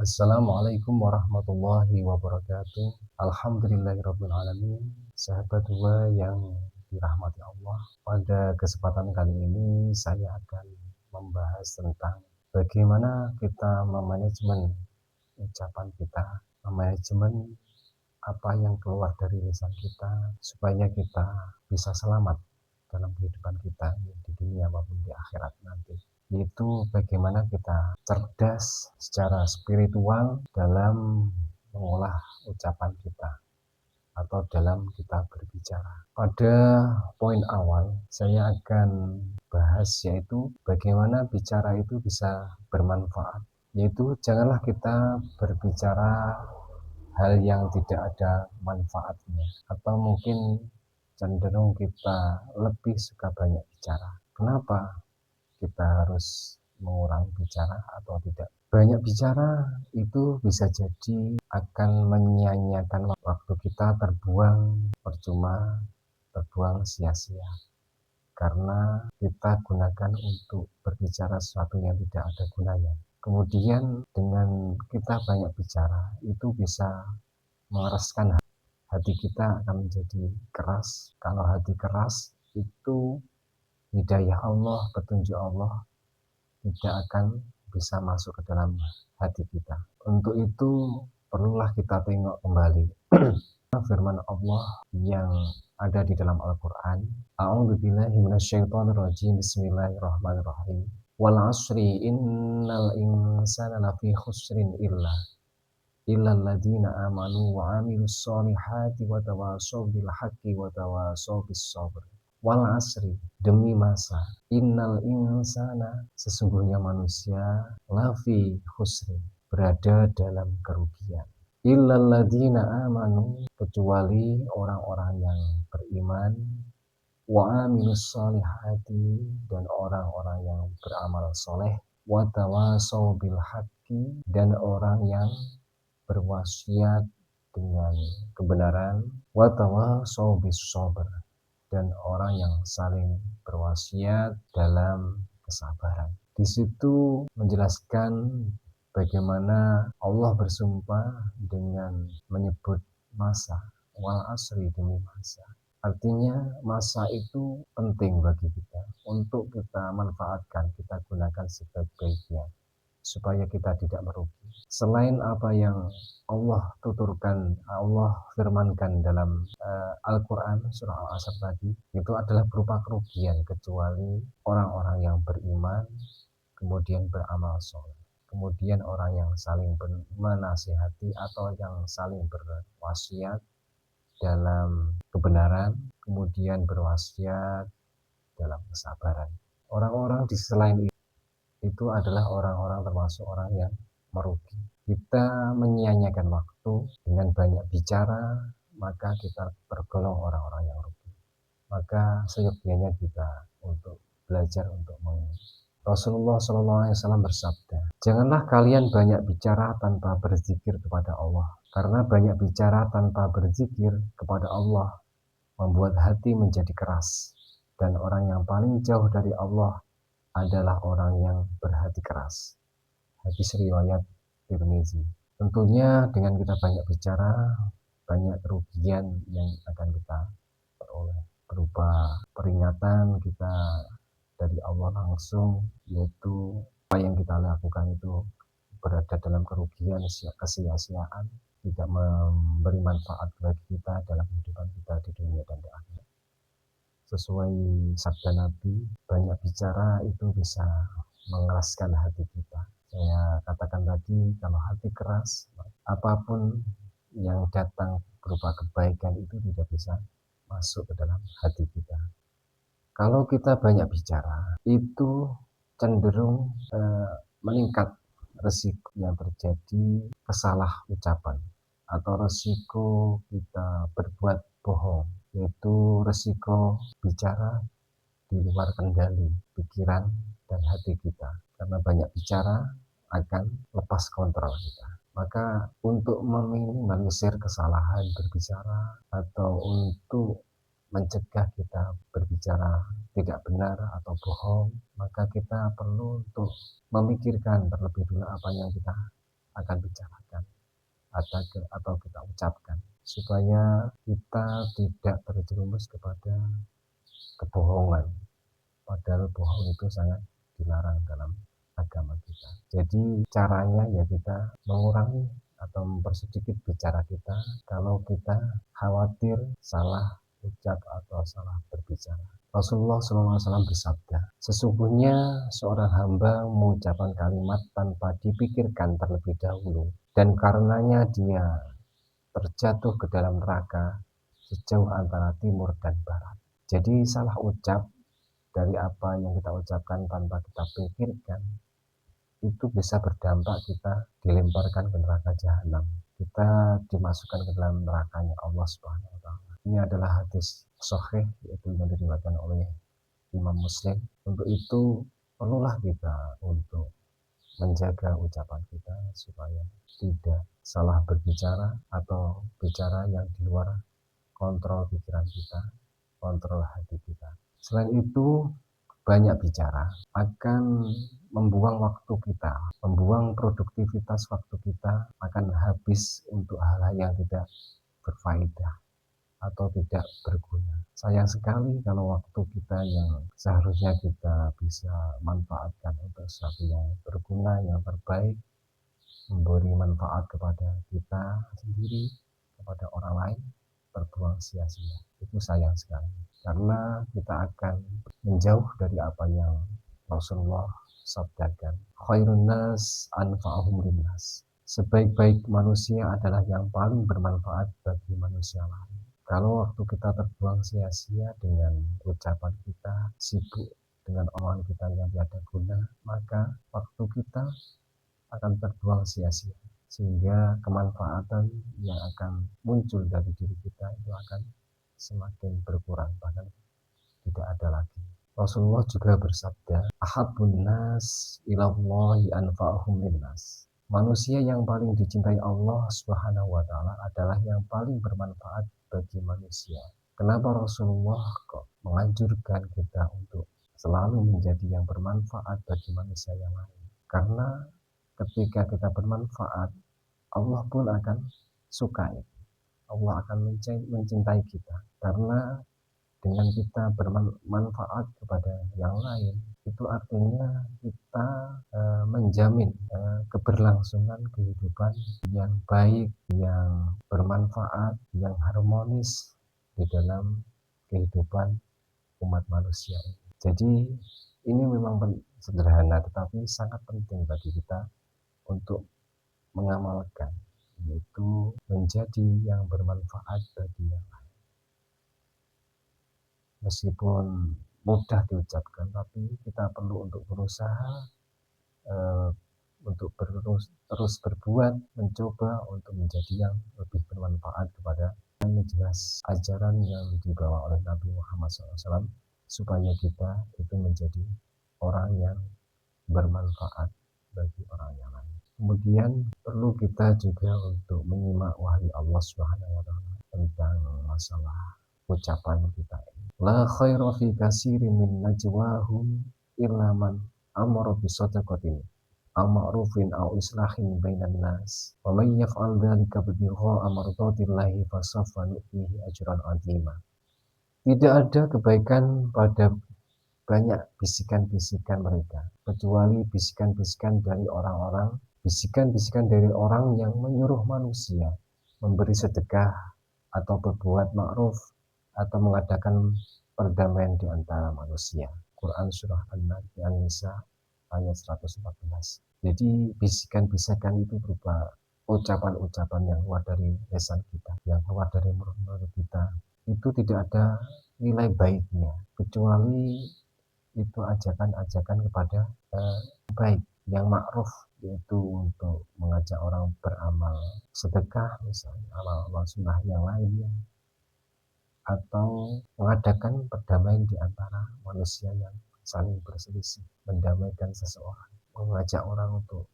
Assalamualaikum warahmatullahi wabarakatuh. Alhamdulillahirabbil alamin. Sahabat dua yang dirahmati Allah. Pada kesempatan kali ini saya akan membahas tentang bagaimana kita memanajemen ucapan kita, memanajemen apa yang keluar dari lisan kita supaya kita bisa selamat dalam kehidupan kita di dunia maupun di akhirat nanti, yaitu bagaimana kita cerdas secara spiritual dalam mengolah ucapan kita atau dalam kita berbicara. Pada poin awal saya akan bahas yaitu bagaimana bicara itu bisa bermanfaat, yaitu janganlah kita berbicara hal yang tidak ada manfaatnya, atau mungkin cenderung kita lebih suka banyak bicara. Kenapa kita harus mengurangi bicara atau tidak? Banyak bicara itu bisa jadi akan menyia-nyiakan waktu kita, terbuang percuma, terbuang sia-sia, karena kita gunakan untuk berbicara sesuatu yang tidak ada gunanya. Kemudian dengan kita banyak bicara itu bisa mengeraskan hati kita, akan menjadi keras. Kalau hati keras itu hidayah Allah, petunjuk Allah tidak akan bisa masuk ke dalam hati kita. Untuk itu perlulah kita tengok kembali firman Allah yang ada di dalam Al-Quran. A'udzubillahi minasyaitonirrajim. Bismillahirrahmanirrahim. Wal asri innal insana lafi khusrin illal ladzina amanu wa amilus solihati wa tawasaw bil haqqi wa tawasaw bis sabr. Wal asri, demi masa, innal insana, sesungguhnya manusia, lafi khusrin, berada dalam kerugian. Illal ladzina amanu, kecuali orang-orang yang beriman, wa amilus solihati, dan orang-orang yang beramal soleh, wa tawasaw bil haqqi, dan orang yang berwasiat dengan kebenaran, wa tawasaw bis sabr, dan orang yang saling berwasiat dalam kesabaran. Di situ menjelaskan bagaimana Allah bersumpah dengan menyebut masa, wal asri, demi masa. Artinya masa itu penting bagi kita untuk kita manfaatkan, kita gunakan sebaik-baiknya supaya kita tidak merugi. Selain apa yang Allah tuturkan, Allah firmankan dalam Al-Quran surah Al-Asr tadi, itu adalah berupa kerugian, kecuali orang-orang yang beriman kemudian beramal soleh, kemudian orang yang saling menasihati atau yang saling berwasiat dalam kebenaran, kemudian berwasiat dalam kesabaran. Orang-orang di selain itu adalah orang-orang termasuk orang yang merugi. Kita menyia-nyiakan waktu dengan banyak bicara, maka kita tergolong orang-orang yang rugi. Maka seyogyanya kita untuk belajar untuk Rasulullah SAW bersabda, janganlah kalian banyak bicara tanpa berzikir kepada Allah, karena banyak bicara tanpa berzikir kepada Allah membuat hati menjadi keras, dan orang yang paling jauh dari Allah adalah orang yang berhati keras. Hadis riwayat Tirmizi. Tentunya dengan kita banyak bicara, banyak kerugian yang akan kita peroleh, berupa peringatan kita dari Allah langsung, yaitu apa yang kita lakukan itu berada dalam kerugian, kesia-siaan, tidak memberi manfaat bagi kita dalam kehidupan kita di dunia dan di akhirat. Sesuai sabda Nabi, banyak bicara itu bisa mengeraskan hati kita. Saya katakan tadi, kalau hati keras, apapun yang datang berupa kebaikan itu tidak bisa masuk ke dalam hati kita. Kalau kita banyak bicara, itu cenderung meningkat resiko yang terjadi kesalah ucapan, atau resiko kita berbuat bohong, yaitu resiko bicara di luar kendali pikiran dan hati kita. Karena banyak bicara akan lepas kontrol kita. Maka untuk meminimalisir kesalahan berbicara, atau untuk mencegah kita berbicara tidak benar atau bohong, maka kita perlu untuk memikirkan terlebih dulu apa yang kita akan bicarakan atau kita ucapkan, supaya kita tidak terjerumus kepada kebohongan. Padahal bohong itu sangat dilarang dalam agama kita. Jadi caranya ya kita mengurangi atau mempersedikit bicara kita kalau kita khawatir salah ucap atau salah berbicara. Rasulullah SAW bersabda, sesungguhnya seorang hamba mengucapkan kalimat tanpa dipikirkan terlebih dahulu, dan karenanya dia terjatuh ke dalam neraka sejauh antara timur dan barat. Jadi salah ucap dari apa yang kita ucapkan tanpa kita pikirkan itu bisa berdampak kita dilemparkan ke neraka jahanam, kita dimasukkan ke dalam nerakanya Allah Subhanahu wa taala. Ini adalah hadis sahih, yaitu yang diriwayatkan oleh Imam Muslim. Untuk itu perlulah kita untuk menjaga ucapan kita supaya tidak salah berbicara atau bicara yang di luar kontrol pikiran kita, kontrol hati kita. Selain itu, banyak bicara akan membuang waktu kita, membuang produktivitas waktu kita, akan habis untuk hal-hal yang tidak berfaedah atau tidak berguna. Sayang sekali kalau waktu kita yang seharusnya kita bisa manfaatkan untuk sesuatu yang berguna, yang terbaik, memberi manfaat kepada kita sendiri, kepada orang lain, terbuang sia-sia. Itu sayang sekali, karena kita akan menjauh dari apa yang Rasulullah sabdakan. Khairun nas anfa'uhum linnas. Sebaik-baik manusia adalah yang paling bermanfaat bagi manusia lain. Kalau waktu kita terbuang sia-sia dengan ucapan kita, sibuk dengan omongan kita yang tiada guna, maka waktu kita akan terbuang sia-sia, sehingga kemanfaatan yang akan muncul dari diri kita itu akan semakin berkurang, bahkan tidak ada lagi. Rasulullah juga bersabda, ahabbun nas ilallahi anfa'uhum linnas. Manusia yang paling dicintai Allah Subhanahu wa taala adalah yang paling bermanfaat bagi manusia. Kenapa Rasulullah kok menganjurkan kita untuk selalu menjadi yang bermanfaat bagi manusia yang lain? Karena ketika kita bermanfaat, Allah pun akan suka. Allah akan mencintai kita, karena dengan kita bermanfaat kepada yang lain, itu artinya kita menjamin keberlangsungan kehidupan yang baik, yang bermanfaat, yang harmonis di dalam kehidupan umat manusia. Jadi ini memang sederhana, tetapi sangat penting bagi kita untuk mengamalkan, yaitu menjadi yang bermanfaat bagi yang lain. Meskipun mudah diucapkan, tapi kita perlu untuk berusaha untuk terus berbuat, mencoba untuk menjadi yang lebih bermanfaat kepada yang jelas ajaran yang dibawa oleh Nabi Muhammad SAW, supaya kita itu menjadi orang yang bermanfaat bagi orang yang lain. Kemudian perlu kita juga untuk menyimak wahyu Allah Subhanahu wa taala tentang masalah ucapan kita. La khaira fi katsirin min najwahum illa man amara bi shadaqatin aw ma'rufin aw islahin bainan nas. Wa may yaf'al dzalika ibtigha'a mardatillahi fasawfa nu'tihi ajran 'azima. Tidak ada kebaikan pada banyak bisikan-bisikan mereka, kecuali bisikan-bisikan dari orang yang menyuruh manusia memberi sedekah atau berbuat ma'ruf atau mengadakan perdamaian di antara manusia. Quran surah An-Nisa ayat 114. Jadi bisikan-bisikan itu berupa ucapan-ucapan yang keluar dari lisan kita, yang keluar dari mulut kita. Itu tidak ada nilai baiknya, kecuali itu ajakan-ajakan kepada baik, yang ma'ruf, yaitu untuk mengajak orang beramal sedekah, misalnya amal-amal sunnah yang lainnya, atau mengadakan perdamaian di antara manusia yang saling berselisih, mendamaikan seseorang, mengajak orang untuk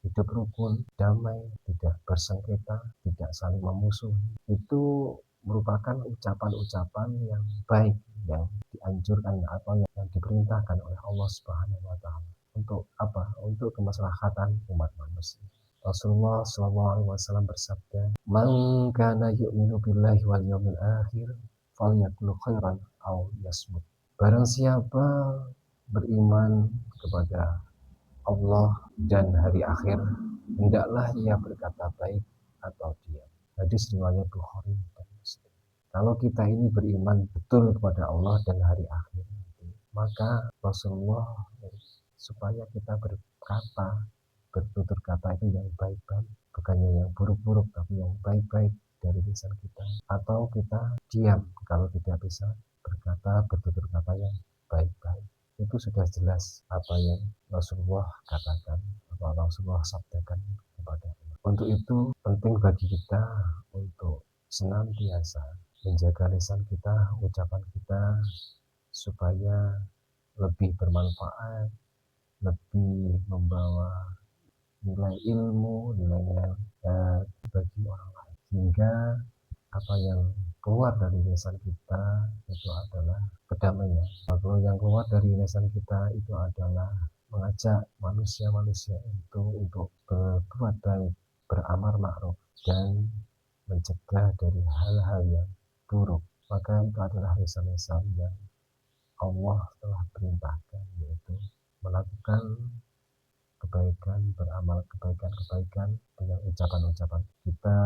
hidup rukun, damai, tidak bersengketa, tidak saling memusuhi. Itu merupakan ucapan-ucapan yang baik, yang dianjurkan atau yang diperintahkan oleh Allah Subhanahu wa taala. Untuk apa? Untuk kemaslahatan umat manusia. Rasulullah Shallallahu Alaihi Wasallam bersabda, "Man kana yu'minu billahi wal yawmil akhir, falyaqul khairan aw yasmut." Barang siapa beriman kepada Allah dan hari akhir, hendaklah ia berkata baik atau diam. Hadis riwayat Bukhari dan Muslim. Kalau kita ini beriman betul kepada Allah dan hari akhir, maka Rasulullah supaya kita berkata, bertutur kata itu yang baik-baik, bukannya yang buruk-buruk, tapi yang baik-baik dari lisan kita. Atau kita diam kalau tidak bisa berkata, bertutur kata yang baik-baik. Itu sudah jelas apa yang Rasulullah katakan, apa Rasulullah sabdakan kepada kita. Untuk itu penting bagi kita untuk senantiasa menjaga lisan kita, ucapan kita, supaya lebih bermanfaat, lebih membawa nilai ilmu, nilai-nilai bagi orang lain. Sehingga apa yang keluar dari lisan kita itu adalah kedamaian. Kalau yang keluar dari lisan kita itu adalah mengajak manusia-manusia itu untuk berbuat baik, beramar ma'ruf, dan mencegah dari hal-hal yang buruk. Maka itu adalah lisan-lisan yang Allah telah perintahkan, yaitu melakukan kebaikan, beramal kebaikan-kebaikan dengan ucapan-ucapan. Kita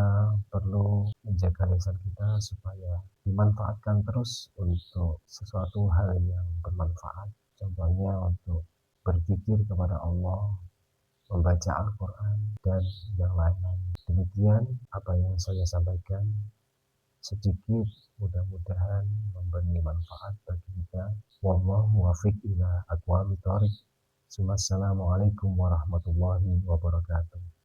perlu menjaga lisan kita supaya dimanfaatkan terus untuk sesuatu hal yang bermanfaat. Contohnya untuk berzikir kepada Allah, membaca Al-Quran, dan yang lain-lain. Demikian apa yang saya sampaikan, sedikit mudah-mudahan memberi manfaat bagi kita. Wallahu muwaffiq ila aqwamit thoriq. Wassalamualaikum warahmatullahi wabarakatuh.